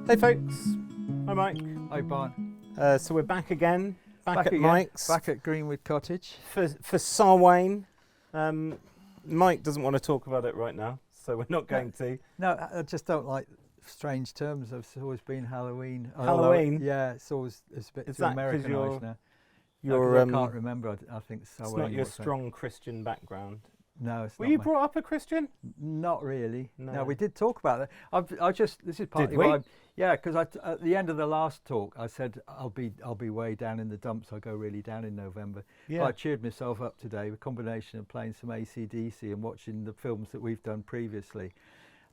Hey folks, hi Mike. Hi Barn. So we're back again, back at again, Mike's. Back at Greenwood Cottage. For Samhain. Mike doesn't want to talk about it right now, so we're not going to. No, I just don't like strange terms. It's always been Halloween. Halloween? Although, yeah, it's a bit Is too that 'cause Americanised now. You're, I can't remember. I think it's Samhain not your was strong Christian background. No, it's Were not. you brought up a Christian? Not really. No. No, we did talk about that. This is partly Did we? why. Yeah, because at the end of the last talk, I said I'll be way down in the dumps. I'll go really down in November. Yeah. But I cheered myself up today with a combination of playing some AC/DC and watching the films that we've done previously.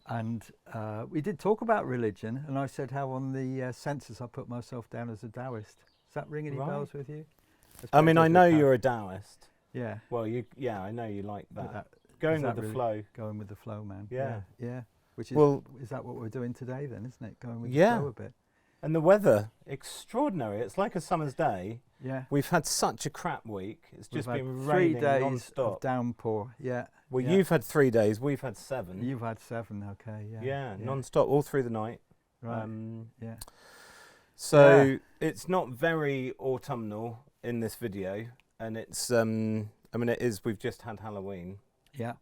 And we did talk about religion, and I said how on the census I put myself down as a Taoist. Does that ring any Right. bells with you? I mean, I know you're a Taoist. Yeah. Well, I know you like But that. Going is with that the really flow. Going with the flow, man. Yeah. Yeah. Which is, Well, is that what we're doing today then, isn't it? Going with Yeah. the flow a bit. And the weather, extraordinary. It's like a summer's day. Yeah. We've had such a crap week. It's just We've been had 3 raining days non-stop. of downpour. Yeah. Well, yeah. you've had 3 days. We've had 7. You've had 7. Okay. Yeah. Yeah, non-stop, all through the night. Right. Yeah. So it's not very autumnal in this video, and it's I mean it is. We've just had Halloween, Yeah.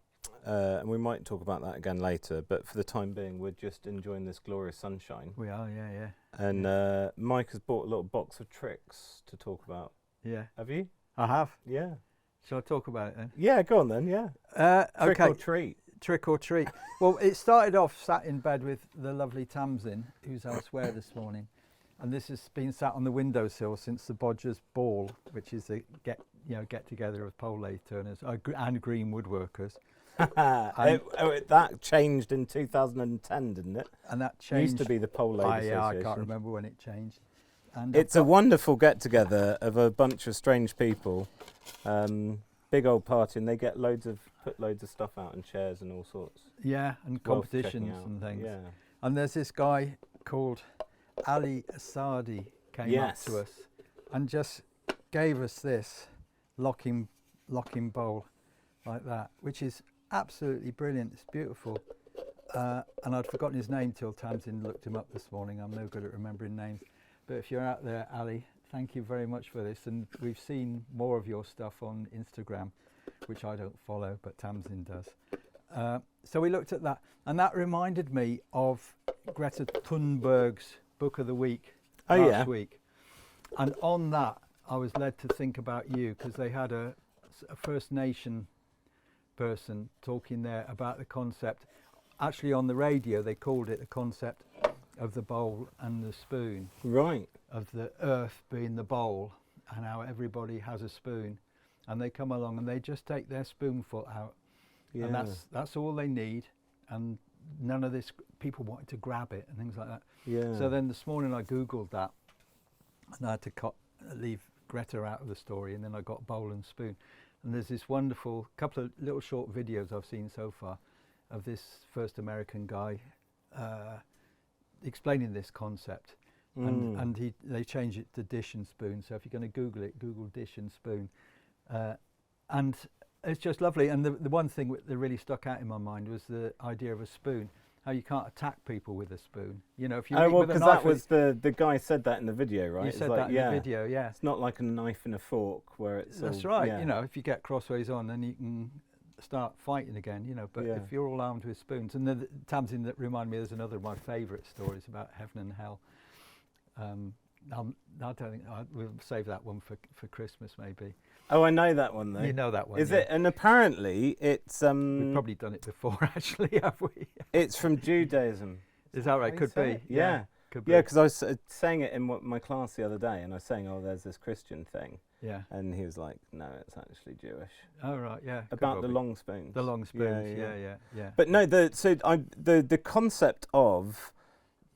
and we might talk about that again later. But for the time being, we're just enjoying this glorious sunshine. We are. Yeah. Yeah. And Mike has bought a little box of tricks to talk about. Yeah. Have you? I have. Yeah. Shall I talk about it then? Yeah, go on then. Yeah. Trick Okay. or treat. Trick or treat. Well, it started off sat in bed with the lovely Tamsin, who's elsewhere this morning, and this has been sat on the windowsill since the Bodgers Ball, which is a get together of pole lathe turners and green woodworkers. That changed in 2010, didn't it? And that It changed. used to be the Pole Lathe Association. I can't remember when it changed. And It's a wonderful get-together of a bunch of strange people. Big old party, and they get put loads of stuff out and chairs and all sorts. yeah, and Worth checking competitions out. and things. Yeah. And there's this guy called Ali Asadi came Yes. up to us and just gave us this locking bowl like that, which is absolutely brilliant. It's beautiful. And I'd forgotten his name till Tamsin looked him up this morning. I'm no good at remembering names. But if you're out there, Ali, thank you very much for this. And we've seen more of your stuff on Instagram, which I don't follow, but Tamsin does. So we looked at that, and that reminded me of Greta Thunberg's Book of the Week last week. And on that, I was led to think about you, because they had a First Nation person talking there about the concept. Actually, on the radio, they called it the concept of the bowl and the spoon, Right. of the earth being the bowl, and how everybody has a spoon, and they come along and they just take their spoonful out, Yeah. and that's all they need, and none of this people wanted to grab it and things like that. Yeah. So then this morning I googled that, and I had to leave Greta out of the story, and then I got bowl and spoon. And there's this wonderful couple of little short videos I've seen so far of this first American guy explaining this concept. And they changed it to dish and spoon. So if you're going to Google it, Google dish and spoon. And it's just lovely. And the one thing that really stuck out in my mind was the idea of a spoon. How you can't attack people with a spoon. You know, if you eat with a because knife, that was the guy said that in the video, right? you It's said like, that in the video, yeah. It's not like a knife and a fork where it's. That's all, right. Yeah. You know, if you get crossways on, then you can start fighting again. You know, but Yeah. if you're all armed with spoons, and the Tamsin, that reminded me, there's another of my favourite stories about heaven and hell. I don't think we'll save that one for Christmas, maybe. Oh, I know that one though. You know that one. Is yeah. it? And apparently, it's We've probably done it before, actually, have we? it's from Judaism. Is that right? how you Could say be. it? Yeah. Could be. Yeah, because I was saying it in my class the other day, and I was saying, "Oh, there's this Christian thing," Yeah. and he was like, "No, it's actually Jewish." Oh right. Yeah. could About well the be. long spoons. The long spoons. Yeah. But no, the concept of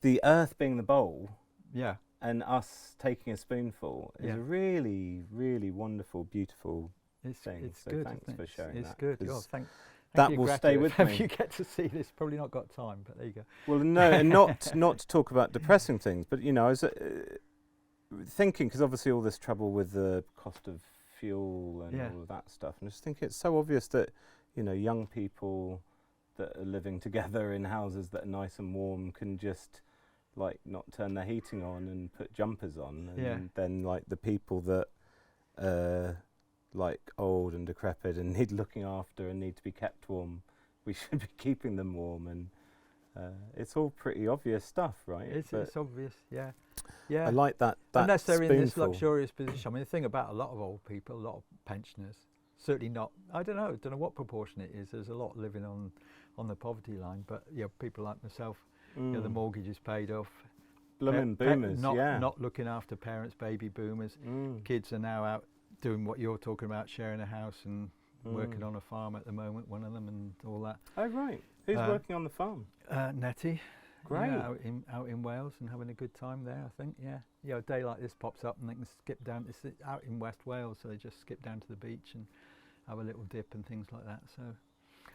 the earth being the bowl Yeah. and us taking a spoonful is Yeah. a really, really wonderful, beautiful It's thing. it's So good. thanks isn't it? for sharing It's that, good. 'cause Thank that you, will Greta, stay with if me. you get to see this, probably not got time, but there you go. Well, no, and not to talk about depressing things, but you know, I was thinking, because obviously all this trouble with the cost of fuel and Yeah. all of that stuff, and I just think it's so obvious that, you know, young people that are living together in houses that are nice and warm can just like not turn their heating on and put jumpers on, and Yeah. then like the people that like old and decrepit and need looking after and need to be kept warm, we should be keeping them warm, and it's all pretty obvious stuff, right? It's obvious, yeah. Yeah. I like that Unless they're in this spoonful. luxurious position. I mean, the thing about a lot of old people, a lot of pensioners, certainly not, I don't know what proportion it is. There's a lot living on the poverty line, but people like myself, the mortgage is paid off. Blooming boomers, not looking after parents, baby boomers. Kids are now out doing what you're talking about, sharing a house and working on a farm at the moment, one of them, and all that. Oh, right. Who's working on the farm? Nettie. Great. Yeah, out in Wales and having a good time there, I think, yeah. A day like this pops up and they can skip down, it's out in West Wales, so they just skip down to the beach and have a little dip and things like that. So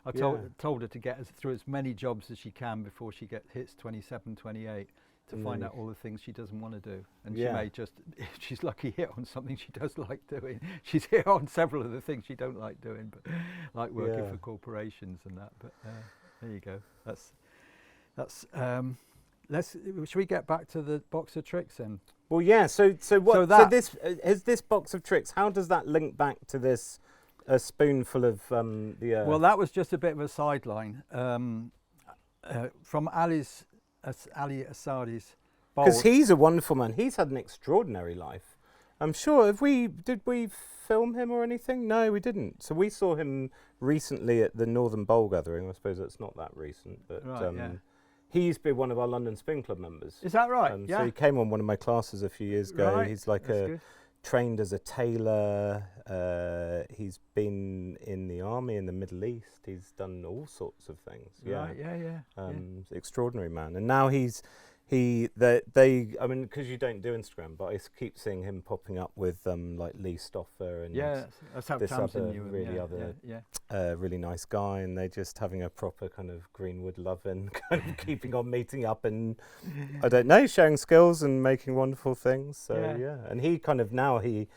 I told her to get through as many jobs as she can before she hits 27, 28, to find out all the things she doesn't want to do. And she may just, if she's lucky, hit on something she does like doing. She's hit on several of the things she don't like doing, but like working for corporations and that. But there you go. Should we get back to the box of tricks then? Well, yeah. So this is this box of tricks. How does that link back to this a spoonful of the earth? Well, that was just a bit of a sideline from Ali Assadi's bowl. Because he's a wonderful man. He's had an extraordinary life. I'm sure. Did we film him or anything? No, we didn't. So we saw him recently at the Northern Bowl Gathering. I suppose that's not that recent, but he used to be one of our London Spoon Club members. Is that right? So he came on one of my classes a few years ago. Right. He's like trained as a tailor. He's been in the army in the Middle East. He's done all sorts of things. Right, Extraordinary man. And now I mean, because you don't do Instagram, but I keep seeing him popping up with like Lee Stoffer and that's how this Tamsin other knew him, really nice guy, and they're just having a proper kind of Greenwood loving, kind of keeping on meeting up and I don't know, sharing skills and making wonderful things. So and he kind of now I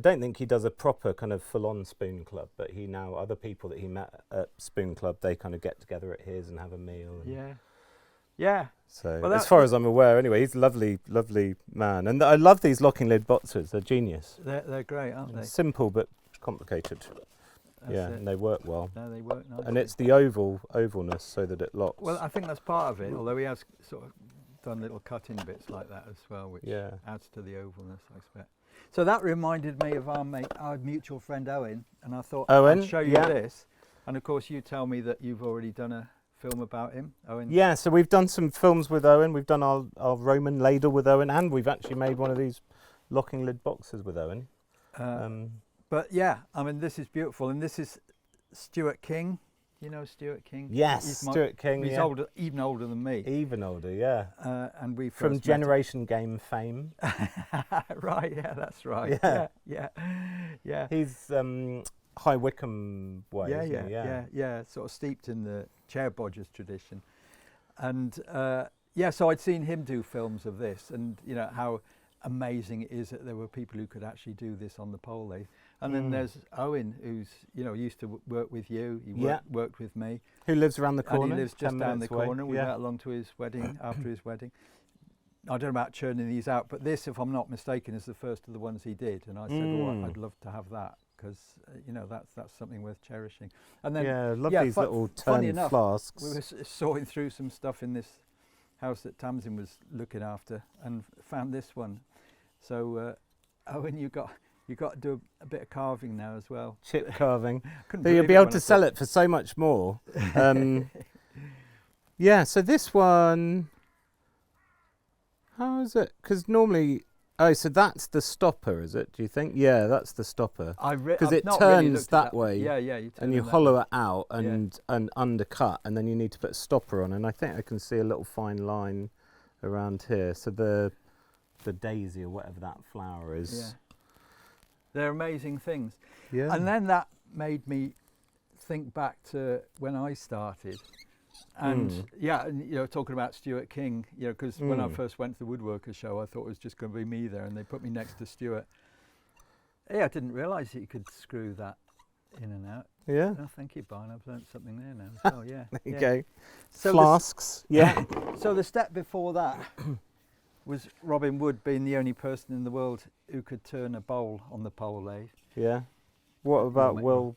don't think he does a proper kind of full-on Spoon Club, but he now, other people that he met at Spoon Club, they kind of get together at his and have a meal. And So as far as I'm aware, anyway, he's a lovely, lovely man. And I love these locking lid boxes. They're genius. They're great, aren't they? Simple but complicated. That's and they work well. No, they work nicely. And it's the ovalness so that it locks. Well, I think that's part of it, although he has sort of done little cutting bits like that as well, which adds to the ovalness, I expect. So that reminded me of our mutual friend Owen, and I thought I'd show you this. And of course, you tell me that you've already done a film about him, Owen. Yeah, so we've done some films with Owen. We've done our Roman ladle with Owen, and we've actually made one of these locking lid boxes with Owen. But yeah, I mean, this is beautiful, and this is Stuart King. You know Stuart King? Yes, Stuart King. He's older, even older than me. Even older, yeah. And we from Generation Game fame. Right, yeah, that's right. Yeah. He's High Wycombe way. Yeah, sort of steeped in the chair bodgers tradition, and so I'd seen him do films of this, and how amazing it is that there were people who could actually do this on the pole lathe. And then there's Owen, who's used to work with you. He worked with me. Who lives around the corner? And he lives just down the corner. We went along to his wedding. After his wedding, I don't know about churning these out, but this, if I'm not mistaken, is the first of the ones he did. And I said, "Oh, I'd love to have that." Because that's something worth cherishing. And then love these little turn flasks. We were sorting through some stuff in this house that Tamsin was looking after, and found this one. So Owen, you got to do a bit of carving now as well. Chip carving. So you'll be able to sell it for so much more. So this one, how is it? Because normally. Oh, so that's the stopper, is it? Do you think? Yeah, that's the stopper. Because it turns that way. Yeah. And you hollow it out and undercut, and then you need to put a stopper on. And I think I can see a little fine line around here. So the daisy or whatever that flower is. Yeah. They're amazing things. Yeah. And then that made me think back to when I started. And talking about Stuart King, because when I first went to the Woodworkers show, I thought it was just going to be me there, and they put me next to Stuart. Yeah, I didn't realise that you could screw that in and out. Yeah. Oh, thank you, Barn. I've learnt something there now as well. Yeah. There you go. So flasks. So the step before that was Robin Wood being the only person in the world who could turn a bowl on the pole lathe. Yeah. What about Will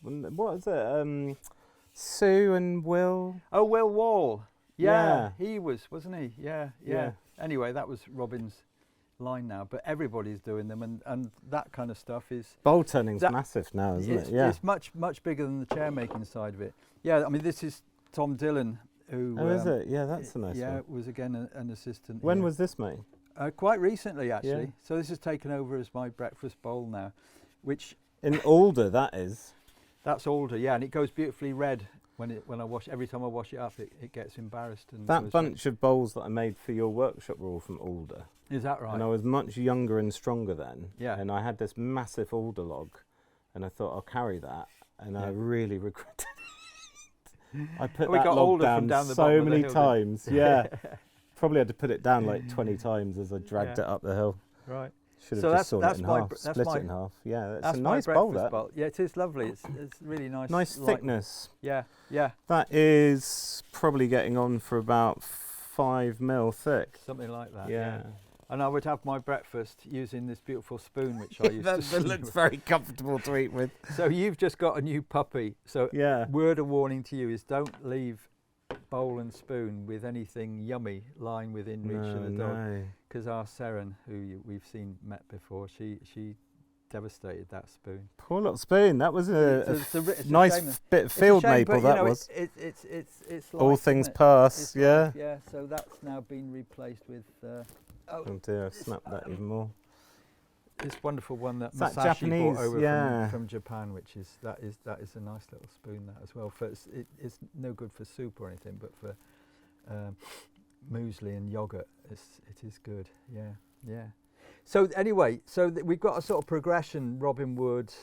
what is it? Sue and Will? Oh, Will Wall. Yeah. He was, wasn't he? Yeah. Yeah. Anyway, that was Robin's line now, but everybody's doing them, and that kind of stuff is... Bowl turning's massive now, isn't it? Yeah. It's much bigger than the chair making side of it. Yeah, I mean, this is Tom Dillon, who... Oh, is it? Yeah, that's a nice one. Yeah, was again an assistant. When here. was this made? Quite recently, actually. Yeah. So this has taken over as my breakfast bowl now, which... In Alder, that is. That's Alder, yeah, and it goes beautifully red when I wash. Every time I wash it up, it gets embarrassed. And that bunch of bowls that I made for your workshop were all from Alder. Is that right? And I was much younger and stronger then. Yeah. And I had this massive Alder log, and I thought I'll carry that, and I really regretted it. I put that log down so many times. Yeah. Probably had to put it down like 20 times as I dragged it up the hill. Right. Should have just sawn it in half, split it in half. Yeah, it's a nice bowl, that. Yeah, it is lovely. It's really nice. Nice thickness. Yeah. That is probably getting on for about 5 mil thick. Something like that. Yeah. And I would have my breakfast using this beautiful spoon, which I used to. That looks very comfortable to eat with. So you've just got a new puppy. So word of warning to you is don't leave bowl and spoon with anything yummy lying within reach of the dog, because our Seren, who we've seen met before, she devastated that spoon. Poor little spoon. That was it's nice bit of field maple. That was. It's all things pass. Yeah. Yeah. So that's now been replaced with. Oh dear! I've snapped that even more. This wonderful one that Masashi Japanese, brought over from Japan, which is that is a nice little spoon, that as well. For it's no good for soup or anything, but for muesli and yogurt, it is good. Yeah. So anyway, we've got a sort of progression, Robin Wood,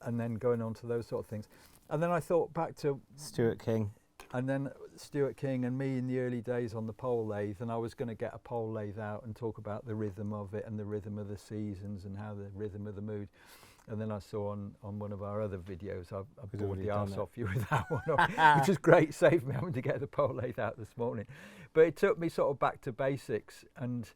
and then going on to those sort of things, and then I thought back to Stuart King. And then Stuart King and me in the early days on the pole lathe, and I was going to get a pole lathe out and talk about the rhythm of it and the rhythm of the seasons and how the rhythm of the mood. And then I saw on one of our other videos, I bored the arse off you with that one, which is great, saved me having to get the pole lathe out this morning. But it took me sort of back to basics and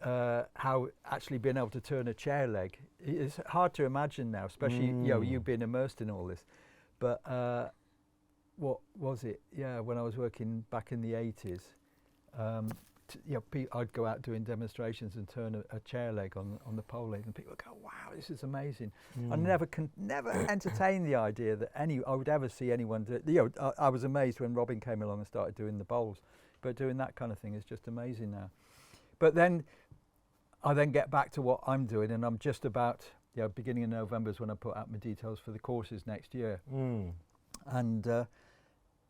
how actually being able to turn a chair leg. It's hard to imagine now, especially you being immersed in all this. But what was it? Yeah, when I was working back in the 80s, I'd go out doing demonstrations and turn a chair leg on the pole lathe, and people would go, "Wow, this is amazing!" I never entertain the idea that I would ever see anyone do it. I was amazed when Robin came along and started doing the bowls, but doing that kind of thing is just amazing now. But then I get back to what I'm doing, and I'm just about beginning of November is when I put out my details for the courses next year, and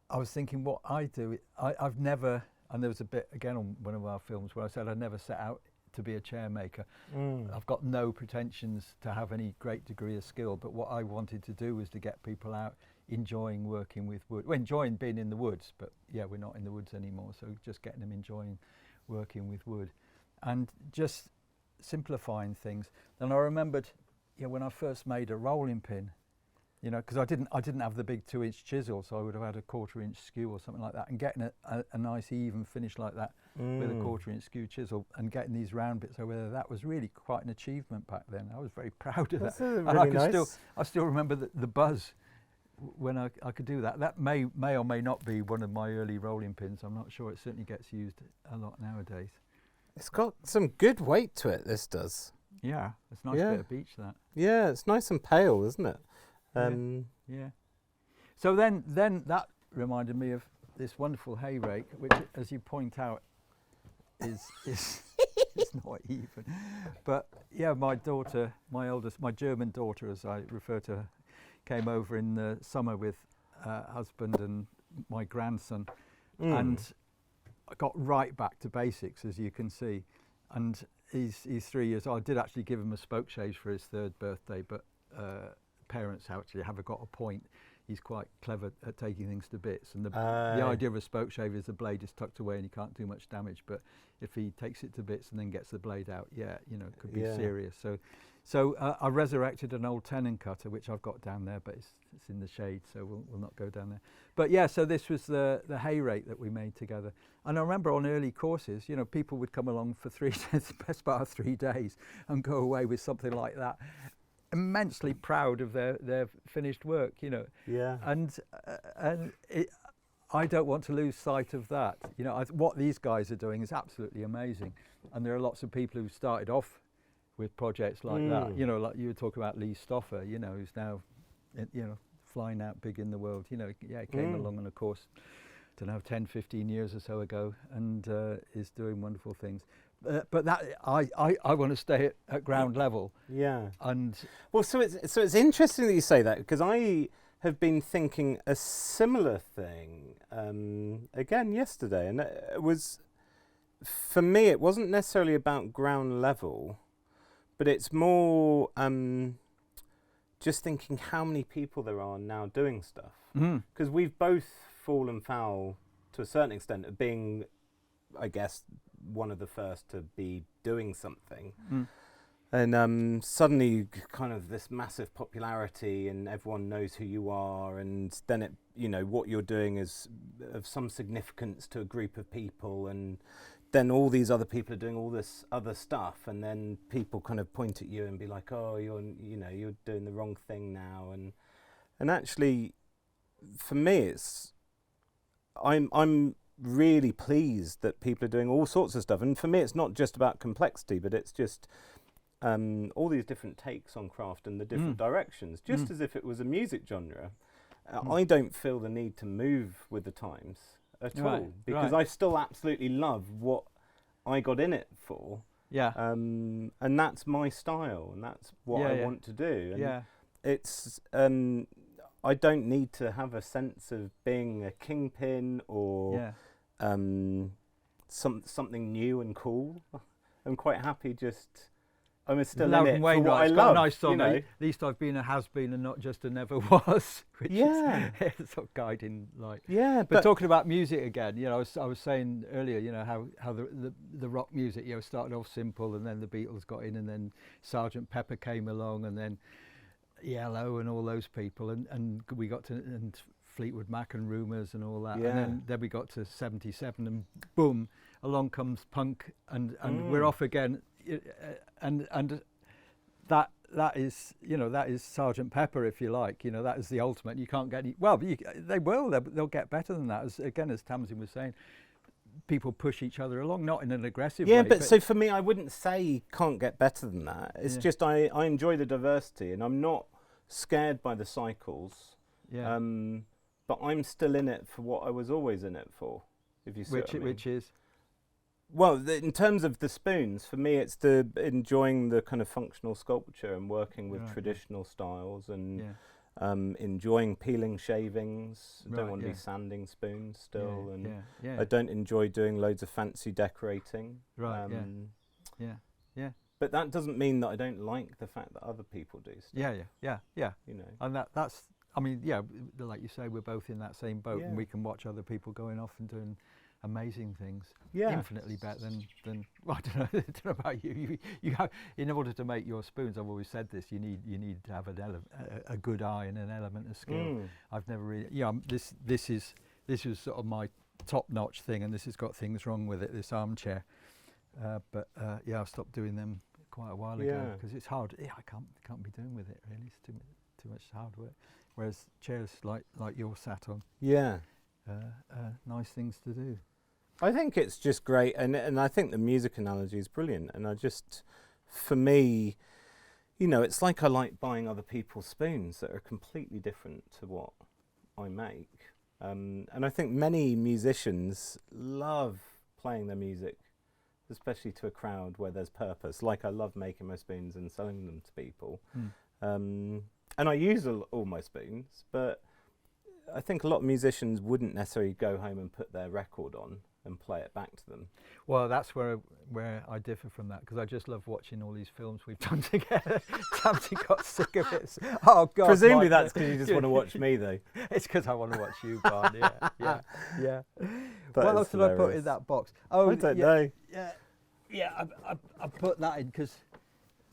I was thinking what I do. I've never, and there was a bit again on one of our films where I said I never set out to be a chair maker. I've got no pretensions to have any great degree of skill, but what I wanted to do was to get people out enjoying working with wood, enjoying being in the woods, but we're not in the woods anymore, so just getting them enjoying working with wood and just simplifying things. And I remembered when I first made a rolling pin, because I didn't have the big 2-inch chisel, so I would have had a 1/4-inch skew or something like that, and getting a nice even finish like that with a 1/4-inch skew chisel and getting these round bits over there, that was really quite an achievement back then. I was very proud of that. Really I still remember the buzz when I could do that. That may or may not be one of my early rolling pins. I'm not sure. It certainly gets used a lot nowadays. It's got some good weight to it, this does. Yeah, it's a nice bit of beech, that. Yeah, it's nice and pale, isn't it? Yeah. So then that reminded me of this wonderful hay rake, which, as you point out, is it's not even. But my daughter, my eldest, my German daughter, as I refer to her, came over in the summer with husband and my grandson, and I got right back to basics, as you can see. And he's 3 years old. I did actually give him a spoke shave for his 3rd birthday, but parents actually have got a point. He's quite clever at taking things to bits, and the idea of a spoke shave is the blade is tucked away and you can't do much damage, but if he takes it to bits and then gets the blade out, it could be serious. So So I resurrected an old tenon cutter, which I've got down there, but it's in the shade, so we'll not go down there. But yeah, so this was the hay rake that we made together. And I remember on early courses, you know, people would come along for the best part of 3 days and go away with something like that, immensely proud of their finished work, you know. Yeah. And I don't want to lose sight of that. You know, what these guys are doing is absolutely amazing. And there are lots of people who started off with projects like that. You know, like you were talking about Lee Stoffer, you know, who's now, you know, flying out big in the world. You know, yeah, came along on a course, I don't know, 10, 15 years or so ago, and is doing wonderful things. But that I want to stay at ground level. Yeah. And well, so it's interesting that you say that, because I have been thinking a similar thing again yesterday, and it was, for me, it wasn't necessarily about ground level, but it's more just thinking how many people there are now doing stuff. Because we've both fallen foul to a certain extent of being, I guess, one of the first to be doing something. And suddenly kind of this massive popularity and everyone knows who you are, and then it, you know, what you're doing is of some significance to a group of people, and then all these other people are doing all this other stuff, and then people kind of point at you and be like, oh, you're doing the wrong thing now. And actually, for me, it's, I'm really pleased that people are doing all sorts of stuff. And for me, it's not just about complexity, but it's just all these different takes on craft and the different directions, just as if it was a music genre. I don't feel the need to move with the times at all, because I still absolutely love what I got in it for. yeah, And that's my style, and that's what I want to do. And it's I don't need to have a sense of being a kingpin or something new and cool. I'm quite happy just, I'm still in it for what I love. A nice song, you know? At least I've been a has-been and not just a never was, which is sort of guiding light. Yeah, but talking about music again, you know, I was saying earlier, you know, how the rock music, you know, started off simple, and then the Beatles got in, and then Sgt. Pepper came along, and then Yellow and all those people, and we got to and Fleetwood Mac and Rumours and all that, and then we got to 77, and boom, along comes punk, and we're off again, and that is, you know, that is Sgt. Pepper, if you like, you know, that is the ultimate. You can't get any, well, they'll get better than that, as Tamsin was saying. People push each other along, not in an aggressive way. Yeah, but so for me, I wouldn't say can't get better than that. It's just I enjoy the diversity, and I'm not scared by the cycles. Yeah. But I'm still in it for what I was always in it for, if you see what I mean. Which is? Well, in terms of the spoons, for me, it's enjoying the kind of functional sculpture and working with traditional styles, and enjoying peeling shavings. I don't want to be sanding spoons still, I don't enjoy doing loads of fancy decorating. But that doesn't mean that I don't like the fact that other people do stuff. Yeah. You know, and that's, I mean, like you say, we're both in that same boat, and we can watch other people going off and doing amazing things, infinitely better than well, I don't know about you. You have, in order to make your spoons, I've always said this, you need to have a good eye and an element of skill. I've never really, this is sort of my top-notch thing, and this has got things wrong with it, this armchair. But I've stopped doing them quite a while ago, because it's hard. I can't be doing with it really. It's too much hard work. Whereas chairs like you're sat on, nice things to do. I think it's just great, and I think the music analogy is brilliant. And I just, for me, you know, it's like I like buying other people's spoons that are completely different to what I make. And I think many musicians love playing their music, especially to a crowd where there's purpose. Like I love making my spoons and selling them to people. And I use all my spoons, but I think a lot of musicians wouldn't necessarily go home and put their record on and play it back to them. Well, that's where I differ from that, because I just love watching all these films we've done together. Tamsin got sick of it. Oh God! Presumably that's because you just want to watch me, though. It's because I want to watch you, Barn. Yeah. What else did hilarious. I put in that box? Oh, I don't know. Yeah. I put that in because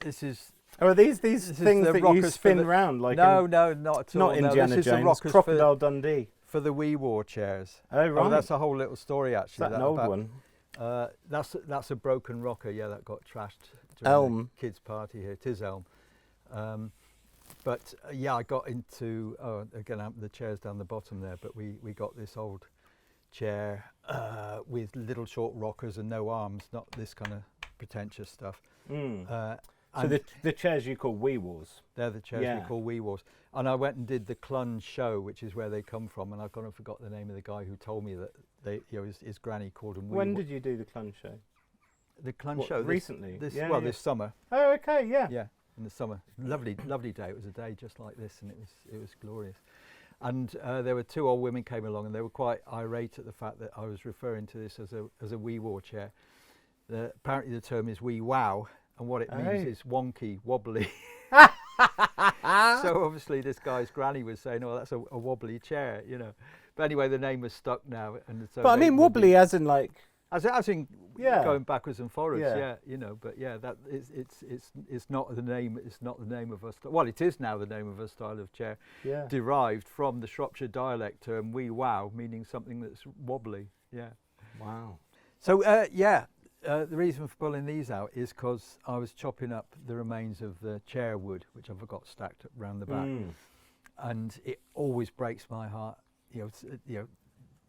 this is Or are these This is things the that you rockers for spin the- round like No, in, no, not at all. not No, Indiana this is the Jones, rockers Crocodile Dundee? for the Wee War chairs. Oh, right. Oh, that's a whole little story Is actually. that an old about- one? That's a broken rocker, yeah, that got trashed during Elm. the kids' party here. It is Elm. But yeah, I got into, again, the chair's down the bottom there, but we got this old chair with little short rockers and no arms, not this kind of pretentious stuff. So the chairs you call Wee Wars? They're the chairs we call Wee Wars. And I went and did the Clun show, which is where they come from, and I've gone and forgot the name of the guy who told me that his granny called them Wee When did you do the Clun show? The Clun What, show recently? This Yeah, yeah. this summer. Oh, okay, yeah. Yeah, in the summer. Lovely day. It was a day just like this, and it was glorious. And there were two old women came along, and they were quite irate at the fact that I was referring to this as a wee war chair. Apparently, the term is wee wow, and what it means is wonky, wobbly. So obviously, this guy's granny was saying, "Oh, that's a wobbly chair," you know. But anyway, the name was stuck now, and so. But I mean, wobbly as in like. As in going backwards and forwards, Yeah. you know. But yeah, that it's not the name. It's not the name of a well, it is now the name of a style of chair, derived from the Shropshire dialect term "wee wow," meaning something that's wobbly. Yeah. Wow. So the reason for pulling these out is because I was chopping up the remains of the chair wood, which I've got stacked up round the back, and it always breaks my heart. You know,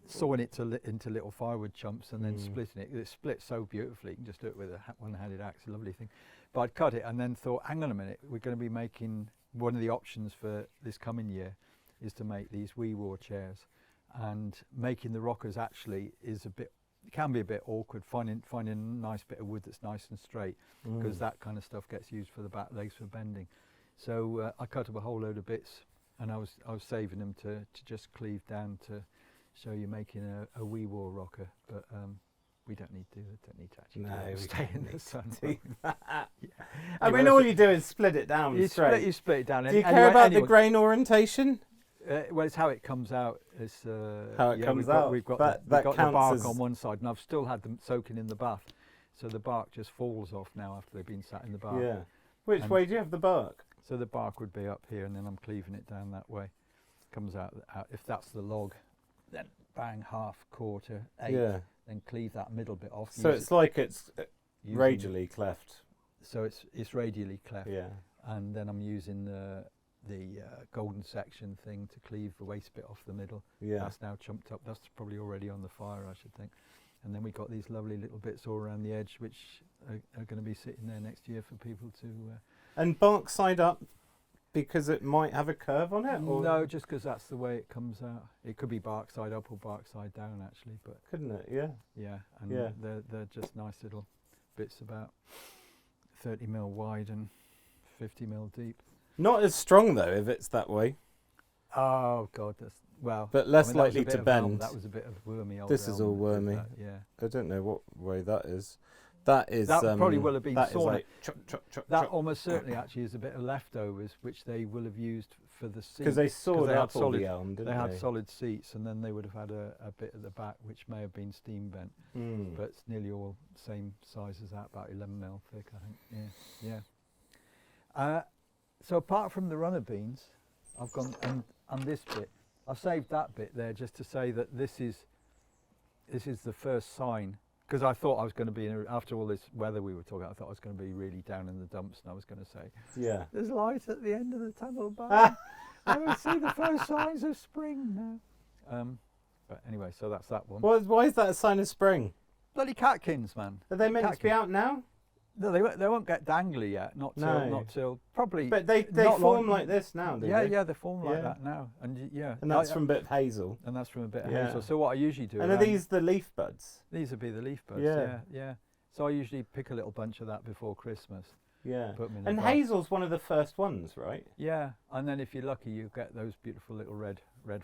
sawing it into little firewood chunks and then splitting it. It splits so beautifully. You can just do it with a one-handed axe, a lovely thing. But I'd cut it and then thought, hang on a minute, we're going to be making, one of the options for this coming year is to make these wee war chairs. And making the rockers actually can be a bit awkward, finding a nice bit of wood that's nice and straight, because that kind of stuff gets used for the back legs for bending. So I cut up a whole load of bits, and I was saving them to just cleave down to show you making a wee war rocker, but we don't need to actually stay in the sun. I mean, all you do is split it down straight. You split it down. Do you care about the grain orientation? Well, it's how it comes out. It's how it comes out. We've got that the counts bark as on one side, and I've still had them soaking in the bath, so the bark just falls off now after they've been sat in the bath. Yeah. Which way do you have the bark? So the bark would be up here, and then I'm cleaving it down that way. Comes out if that's the log, then bang, half, quarter, eighth, then cleave that middle bit off. So it's like it's radially cleft. So it's radially cleft. Yeah. And then I'm using the golden section thing to cleave the waste bit off the middle. Yeah. That's now chumped up. That's probably already on the fire, I should think. And then we got these lovely little bits all around the edge, which are going to be sitting there next year for people to. And bark side up, because it might have a curve on it? Or? No, just because that's the way it comes out. It could be bark side up or bark side down, actually. But couldn't it? Yeah. Yeah, and they're just nice little bits, about 30 mil wide and 50 mil deep. Not as strong though, if it's that way. Oh God, but less likely to bend. That was a bit of wormy. Old this is all wormy. Yeah. I don't know what way that is. That probably will have been sawn. Like that almost certainly actually is a bit of leftovers, which they will have used for the seats. Because they sawed up all the elm, didn't they? They had solid seats, and then they would have had a bit at the back, which may have been steam bent. But it's nearly all same size as that, about 11 mil thick, I think. Yeah. So apart from the runner beans, I've gone and this bit. I've saved that bit there just to say that this is the first sign. Because I thought I was going to be, after all this weather we were talking about, I thought I was going to be really down in the dumps, and I was going to say, there's light at the end of the tunnel, but I will see the first signs of spring now. But anyway, so that's that one. Why is that a sign of spring? Bloody catkins, man. Are they meant to be out now? No, they won't get dangly yet. Not till probably. But they form like this now, do they? Yeah, they form like that now, and And that's from a bit of hazel. And that's from a bit of hazel. So what I usually do. And are these the leaf buds? These would be the leaf buds. Yeah. So I usually pick a little bunch of that before Christmas. Yeah. Put them in and hazel's one of the first ones, right? Yeah, and then if you're lucky, you get those beautiful little red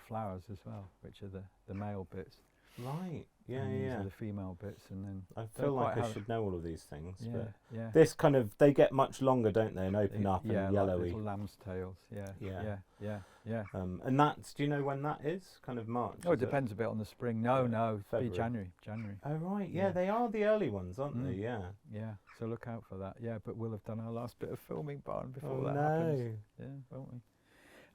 flowers as well, which are the male bits. Right. Yeah, and these yeah. are the female bits, and then I don't feel like quite I have- should know all of these things. yeah, But yeah. this kind of, they get much longer, don't they, and open up Yeah, and like yellowy. little lamb's tails. Yeah, Yeah. yeah, yeah, yeah. And that's, do you know when that is? Kind of March? Oh, it is depends a bit on the spring. No, Yeah, no, it'd be February. January. Oh, right. Yeah, Yeah. they are the early ones, aren't they? Mm. Yeah. Yeah, so look out for that. Yeah, but we'll have done our last bit of filming, Barn, before Oh, that no. happens. Yeah, won't we?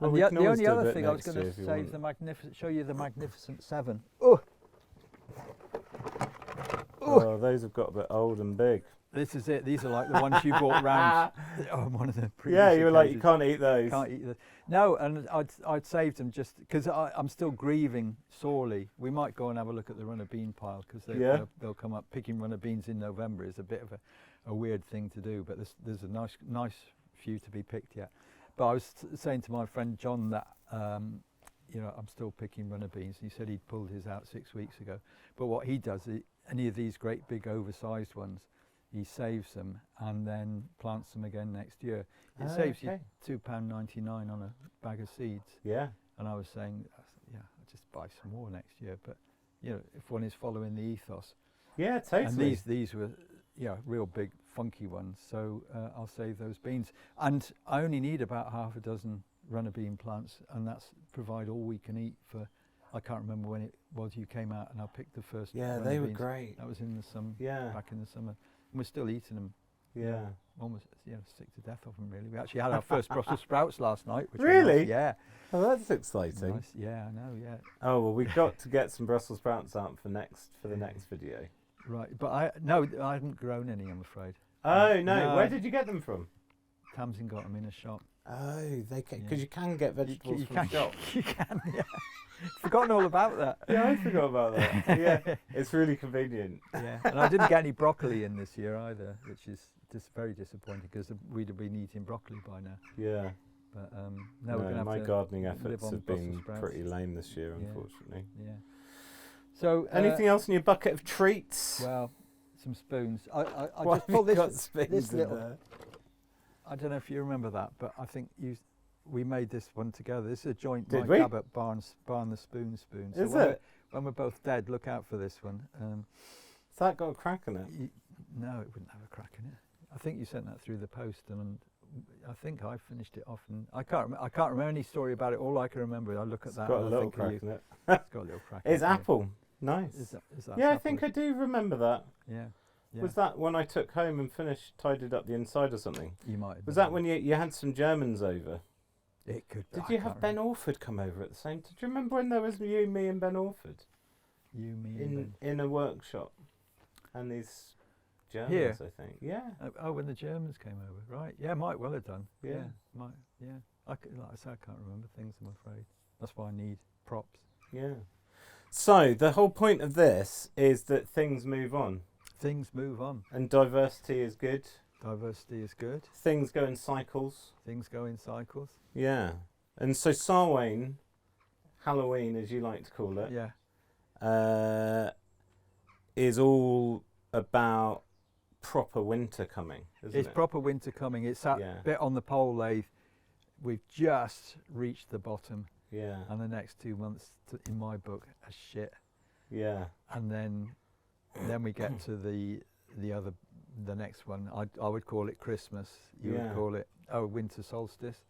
Well, And we the, can the always only do a other bit thing I was next going year to if you say want. show you the Magnificent Seven. Oh, Oh, those have got a bit old and big. this is it. These are like the ones you bought round on one of the previous Yeah, you were like, you occasions. can't eat those. Can't eat the. No, and I'd saved them just because I'm still grieving sorely. We might go and have a look at the runner bean pile because Yeah. they'll come up. Picking runner beans in November is a bit of a weird thing to do, but there's a nice few to be picked yet. But I was saying to my friend John that I'm still picking runner beans. He said he'd pulled his out 6 weeks ago. But what he does, any of these great big oversized ones, he saves them and then plants them again next year. It saves you £2.99 on a bag of seeds. Yeah. And I was saying, I'll just buy some more next year. But if one is following the ethos. Yeah, totally. And these were real big funky ones. So I'll save those beans. And I only need about half a dozen runner bean plants, and that's provide all we can eat for. I can't remember when it was you came out and I picked the first. Yeah, runner they were beans. great. That was in the summer. Yeah. Back in the summer, and we're still eating them. Yeah. Almost sick to death of them. Really, we actually had our first Brussels sprouts last night. Which Really? Was nice. Yeah. Oh, that's exciting. Nice. Yeah, I know. Yeah. Oh well, we've got to get some Brussels sprouts out for the next video. Right, but I haven't grown any. I'm afraid. Oh no, No. where did you get them from? Tamsin got them in a shop. Oh, they can, because Yeah. you can get vegetables You from can. shops. You can. Yeah. Forgotten all about that. Yeah, I forgot about that. Yeah, it's really convenient. Yeah, and I didn't get any broccoli in this year either, which is just very disappointing because we'd have been eating broccoli by now. Yeah. But no, we're going to have my to gardening live efforts on have Brussels been sprouts. pretty lame this year, Yeah. unfortunately. Yeah. So Anything else in your bucket of treats? Well, some spoons. I Why just have pulled you this. got spoons this in little. there? I don't know if you remember that, but I think we made this one together. This is a joint Did Mike we? Abbott Barn the Spoon. So Is when it? when we're both dead, look out for this one. Has that got a crack in it? No, it wouldn't have a crack in it. I think you sent that through the post, and I think I finished it off. And I can't remember any story about it. All I can remember, I look at It's that. got a and I little think of crack you. in it. It's got a little crack. It's in it. apple. Nice. Is that Yeah, I apple? think I do remember that. Yeah. Yeah. Was that when I took home and tidied up the inside or something? You might. Have Was done that when you had some Germans over? It could. Did I you can't have Ben remember. Orford come over at the same time? Do you remember when there was you, me, and Ben Orford You, me, and Ben. in a workshop? And these Germans, Here? I think. Yeah. Oh, when the Germans came over, right? Yeah, might well have done. Yeah. Might. Yeah. Like I said, I can't remember things. I'm afraid. That's why I need props. Yeah. So the whole point of this is that things move on, Things move on. and diversity is good. Diversity is good. Things go in cycles. Things go in cycles. Yeah. And so Samhain, Halloween as you like to call it, Yeah. is all about proper winter coming, isn't It's it? proper winter coming. It's that Yeah. bit on the pole lathe. We've just reached the bottom, Yeah. and the next 2 months, in my book, are shit. Yeah. And then we get to the next one. I would call it Christmas. You Yeah. would call it winter solstice.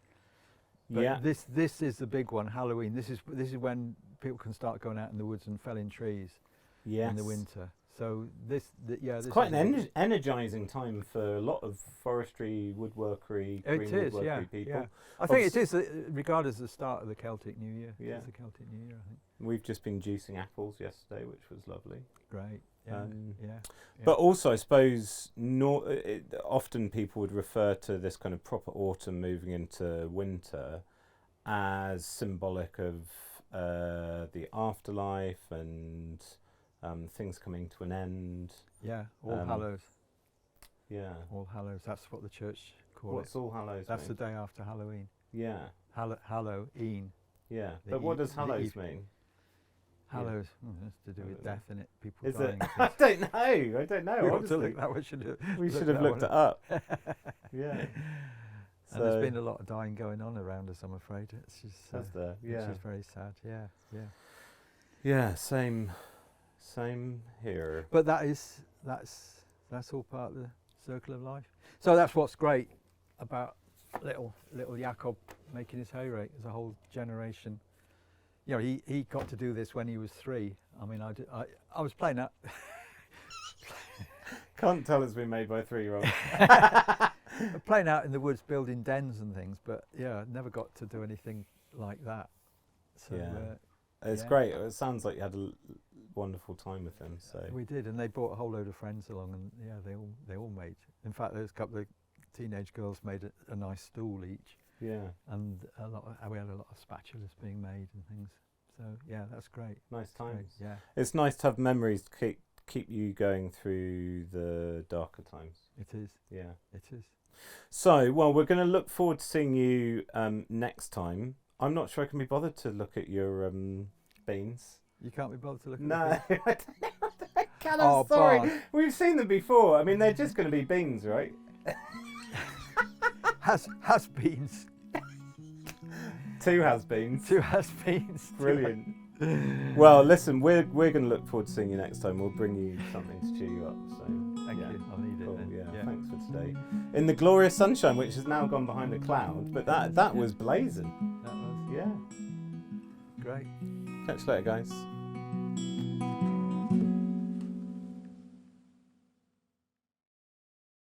But Yeah. this is the big one, Halloween. This is when people can start going out in the woods and felling trees Yes. in the winter. So It's this quite is an energising time for a lot of forestry, woodworkery, green It is, woodworkery yeah, people. yeah. I think it is regarded as the start of the Celtic New Year. Yeah. It's the Celtic New Year, I think. We've just been juicing apples yesterday, which was lovely. Great. Yeah. Yeah. But also, I suppose, often people would refer to this kind of proper autumn moving into winter as symbolic of the afterlife and things coming to an end. Yeah. All Hallows. Yeah. All Hallows. That's what the church call What's it. All Hallows That's the mean? day after Halloween. Yeah. Halloween. Yeah. The But what eve- does the Hallows eve- mean? Hallows. That's to do I with don't know. death, in it. People Is dying. it? I don't know. I don't know. We ought to honestly. look that. We should that have looked one it up. Yeah. And there's been a lot of dying going on around us, I'm afraid. It's just, Has there? which Yeah. is very sad. Yeah, yeah. Yeah. Same Same here. But that's all part of the circle of life. So that's what's great about little Jakob making his hay rake. As a whole generation. You know, he got to do this when he was 3. I mean, I was playing that. Can't tell it's been made by a 3-year-old. Playing out in the woods, building dens and things, but yeah, I never got to do anything like that. So It's great. It sounds like you had a wonderful time with them. So we did, and they brought a whole load of friends along, and yeah, they all made. In fact, there's a couple of teenage girls made a nice stool each. Yeah. And we had a lot of spatulas being made and things. So yeah, that's great. Nice times. Great, yeah. It's nice to have memories to keep you going through the darker times. It is. Yeah. It is. So, well, we're going to look forward to seeing you next time. I'm not sure I can be bothered to look at your beans. You can't be bothered to look at No, I can't. Oh, I'm sorry. Bart. We've seen them before. I mean, they're just going to be beans, right? Has beans. 2 has-beens. 2 has-beens. Brilliant. Well, listen, we're going to look forward to seeing you next time. We'll bring you something to cheer you up. So Thank you. I'll need it. cool, Then. yeah. Thanks for today. In the glorious sunshine, which has now gone behind a cloud, but that was blazing. That was Yeah. great. Catch you later, guys.